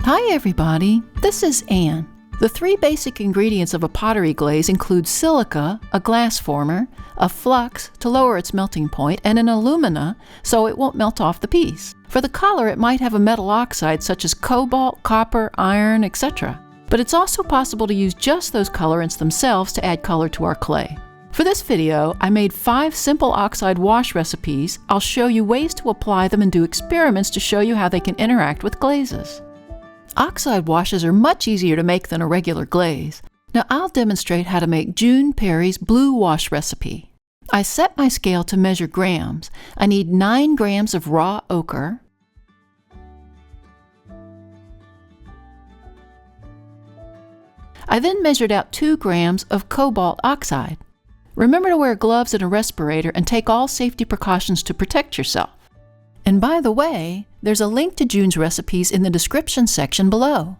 Hi everybody, this is Anne. The three basic ingredients of a pottery glaze include silica, a glass former, a flux to lower its melting point, and an alumina so it won't melt off the piece. For the color, it might have a metal oxide such as cobalt, copper, iron, etc. But it's also possible to use just those colorants themselves to add color to our clay. For this video, I made 5 simple oxide wash recipes. I'll show you ways to apply them and do experiments to show you how they can interact with glazes. Oxide washes are much easier to make than a regular glaze. Now I'll demonstrate how to make June Perry's blue wash recipe. I set my scale to measure grams. I need 9 grams of raw ochre, I then measured out 2 grams of cobalt oxide. Remember to wear gloves and a respirator and take all safety precautions to protect yourself. And by the way, there's a link to June's recipes in the description section below.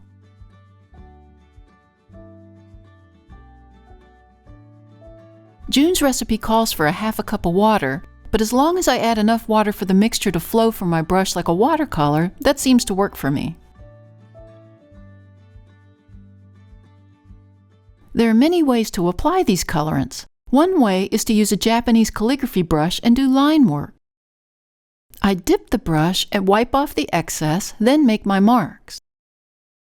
June's recipe calls for a half a cup of water, but as long as I add enough water for the mixture to flow from my brush like a watercolor, that seems to work for me. There are many ways to apply these colorants. One way is to use a Japanese calligraphy brush and do line work. I dip the brush and wipe off the excess, then make my marks.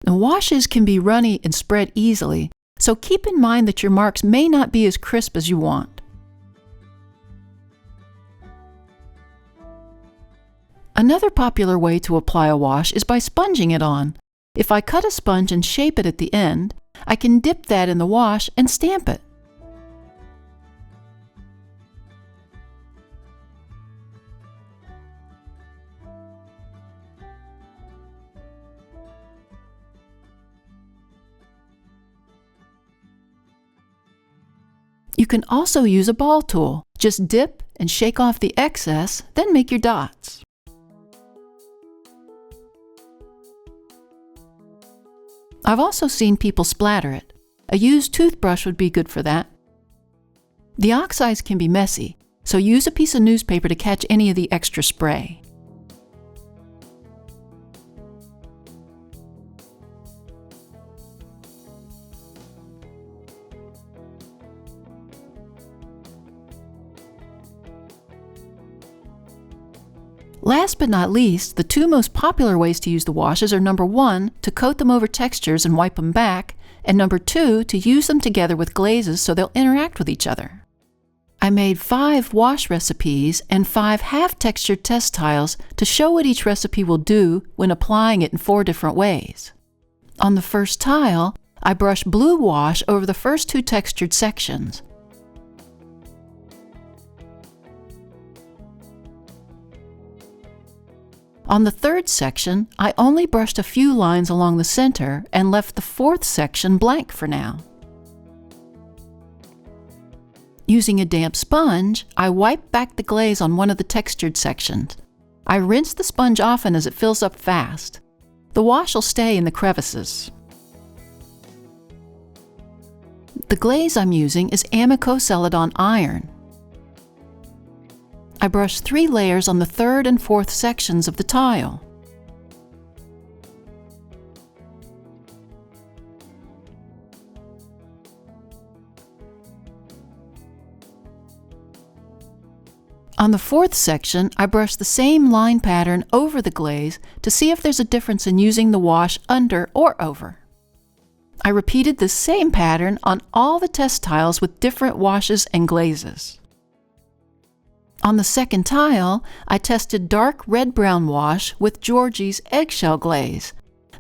The washes can be runny and spread easily, so keep in mind that your marks may not be as crisp as you want. Another popular way to apply a wash is by sponging it on. If I cut a sponge and shape it at the end, I can dip that in the wash and stamp it. You can also use a ball tool. Just dip and shake off the excess, then make your dots. I've also seen people splatter it. A used toothbrush would be good for that. The oxides can be messy, so use a piece of newspaper to catch any of the extra spray. Last but not least, the 2 most popular ways to use the washes are number 1, to coat them over textures and wipe them back, and number 2, to use them together with glazes so they'll interact with each other. I made 5 wash recipes and 5 half-textured test tiles to show what each recipe will do when applying it in 4 different ways. On the first tile, I brushed blue wash over the first 2 textured sections. On the third section, I only brushed a few lines along the center and left the 4th section blank for now. Using a damp sponge, I wiped back the glaze on one of the textured sections. I rinse the sponge often as it fills up fast. The wash will stay in the crevices. The glaze I'm using is Amico Celadon iron. I brushed 3 layers on the 3rd and 4th sections of the tile. On the 4th section, I brushed the same line pattern over the glaze to see if there's a difference in using the wash under or over. I repeated the same pattern on all the test tiles with different washes and glazes. On the second tile, I tested dark red-brown wash with Georgie's eggshell glaze.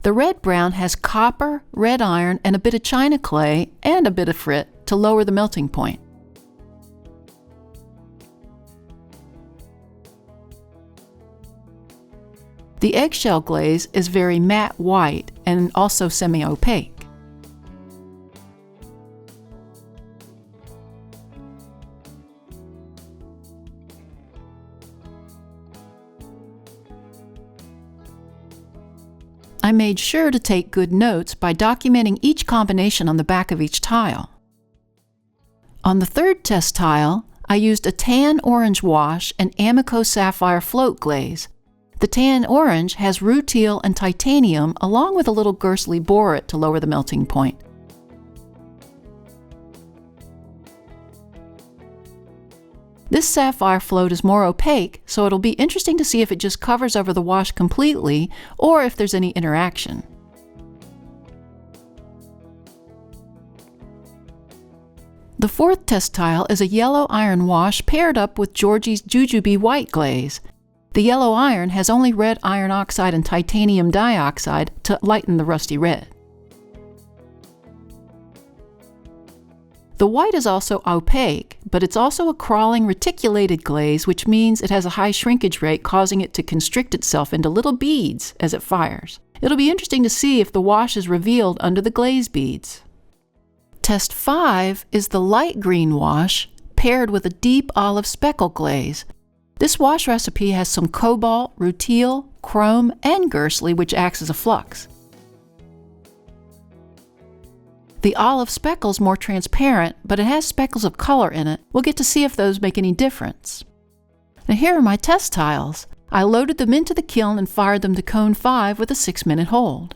The red-brown has copper, red iron, and a bit of china clay and a bit of frit to lower the melting point. The eggshell glaze is very matte white and also semi-opaque. I made sure to take good notes by documenting each combination on the back of each tile. On the 3rd test tile, I used a tan orange wash and Amico Sapphire float glaze. The tan orange has rutile and titanium along with a little Gerstley borat to lower the melting point. This sapphire float is more opaque, so it'll be interesting to see if it just covers over the wash completely or if there's any interaction. The fourth test tile is a yellow iron wash paired up with Georgie's Jujube white glaze. The yellow iron has only red iron oxide and titanium dioxide to lighten the rusty red. The white is also opaque, but it's also a crawling reticulated glaze, which means it has a high shrinkage rate, causing it to constrict itself into little beads as it fires. It'll be interesting to see if the wash is revealed under the glaze beads. Test 5 is the light green wash paired with a deep olive speckle glaze. This wash recipe has some cobalt, rutile, chrome, and Gerstley, which acts as a flux. The olive speckle is more transparent, but it has speckles of color in it. We'll get to see if those make any difference. Now here are my test tiles. I loaded them into the kiln and fired them to cone 5 with a 6-minute hold.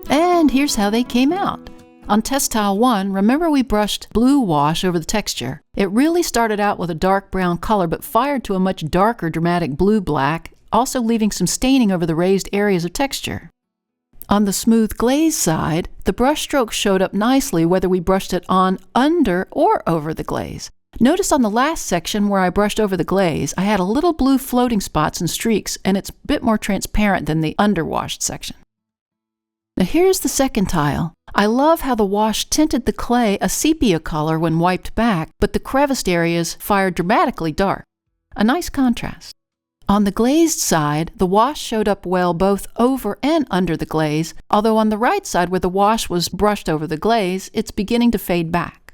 And here's how they came out. On test tile 1, remember we brushed blue wash over the texture. It really started out with a dark brown color but fired to a much darker dramatic blue-black, also leaving some staining over the raised areas of texture. On the smooth glaze side, the brush strokes showed up nicely whether we brushed it on, under, or over the glaze. Notice on the last section where I brushed over the glaze, I had a little blue floating spots and streaks, and it's a bit more transparent than the underwashed section. Now here's the second tile. I love how the wash tinted the clay a sepia color when wiped back, but the creviced areas fired dramatically dark. A nice contrast. On the glazed side, the wash showed up well both over and under the glaze, although on the right side where the wash was brushed over the glaze, it's beginning to fade back.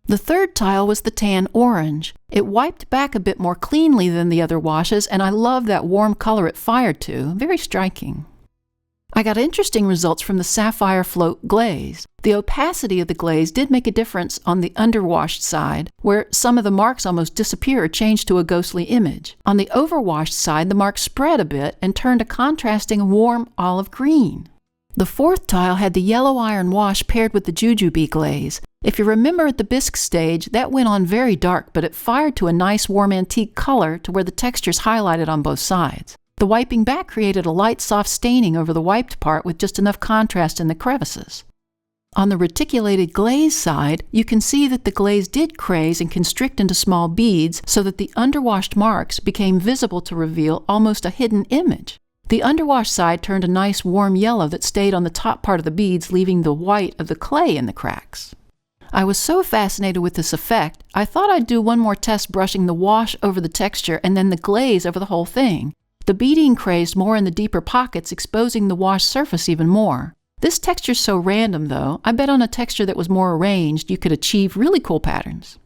The third tile was the tan orange. It wiped back a bit more cleanly than the other washes, and I love that warm color it fired to. Very striking. I got interesting results from the sapphire float glaze. The opacity of the glaze did make a difference on the underwashed side, where some of the marks almost disappear or change to a ghostly image. On the overwashed side, the marks spread a bit and turned a contrasting warm olive green. The fourth tile had the yellow iron wash paired with the Jujube glaze. If you remember at the bisque stage, that went on very dark, but it fired to a nice warm antique color to where the texture's highlighted on both sides. The wiping back created a light soft staining over the wiped part with just enough contrast in the crevices. On the reticulated glaze side, you can see that the glaze did craze and constrict into small beads so that the underwashed marks became visible to reveal almost a hidden image. The underwashed side turned a nice warm yellow that stayed on the top part of the beads, leaving the white of the clay in the cracks. I was so fascinated with this effect, I thought I'd do one more test brushing the wash over the texture and then the glaze over the whole thing. The beading crazed more in the deeper pockets, exposing the wash surface even more. This texture's so random, though. I bet on a texture that was more arranged, you could achieve really cool patterns.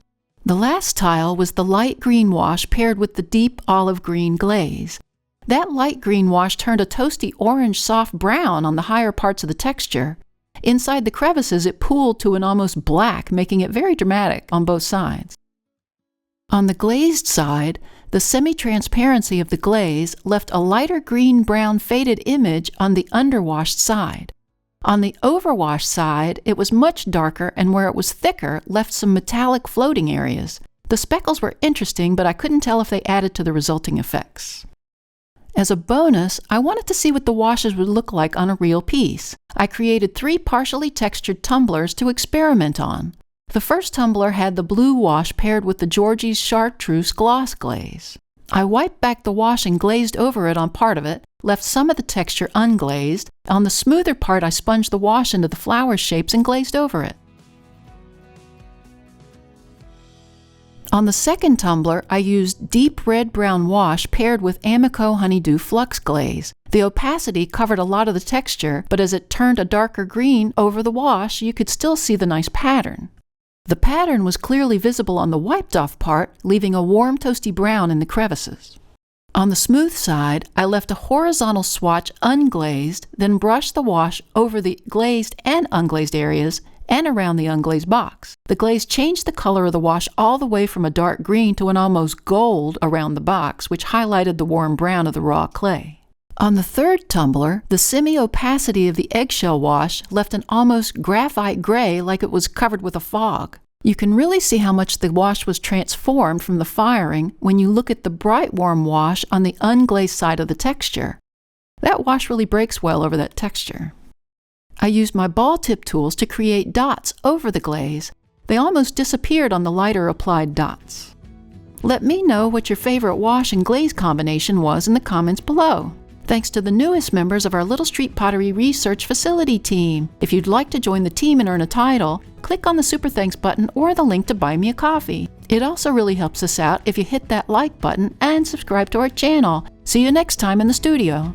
The last tile was the light green wash paired with the deep olive green glaze. That light green wash turned a toasty orange soft brown on the higher parts of the texture. Inside the crevices, it pooled to an almost black, making it very dramatic on both sides. On the glazed side, the semi-transparency of the glaze left a lighter green-brown faded image on the underwashed side. On the overwashed side, it was much darker, and where it was thicker, left some metallic floating areas. The speckles were interesting, but I couldn't tell if they added to the resulting effects. As a bonus, I wanted to see what the washes would look like on a real piece. I created 3 partially textured tumblers to experiment on. The first tumbler had the blue wash paired with the Georgie's Chartreuse gloss glaze. I wiped back the wash and glazed over it on part of it, left some of the texture unglazed. On the smoother part, I sponged the wash into the flower shapes and glazed over it. On the second tumbler, I used deep red-brown wash paired with Amico Honeydew Flux glaze. The opacity covered a lot of the texture, but as it turned a darker green over the wash, you could still see the nice pattern. The pattern was clearly visible on the wiped-off part, leaving a warm toasty brown in the crevices. On the smooth side, I left a horizontal swatch unglazed, then brushed the wash over the glazed and unglazed areas and around the unglazed box. The glaze changed the color of the wash all the way from a dark green to an almost gold around the box, which highlighted the warm brown of the raw clay. On the third tumbler, the semi-opacity of the eggshell wash left an almost graphite gray like it was covered with a fog. You can really see how much the wash was transformed from the firing when you look at the bright warm wash on the unglazed side of the texture. That wash really breaks well over that texture. I used my ball tip tools to create dots over the glaze. They almost disappeared on the lighter applied dots. Let me know what your favorite wash and glaze combination was in the comments below. Thanks to the newest members of our Little Street Pottery Research Facility team. If you'd like to join the team and earn a title, click on the Super Thanks button or the link to buy me a coffee. It also really helps us out if you hit that like button and subscribe to our channel. See you next time in the studio.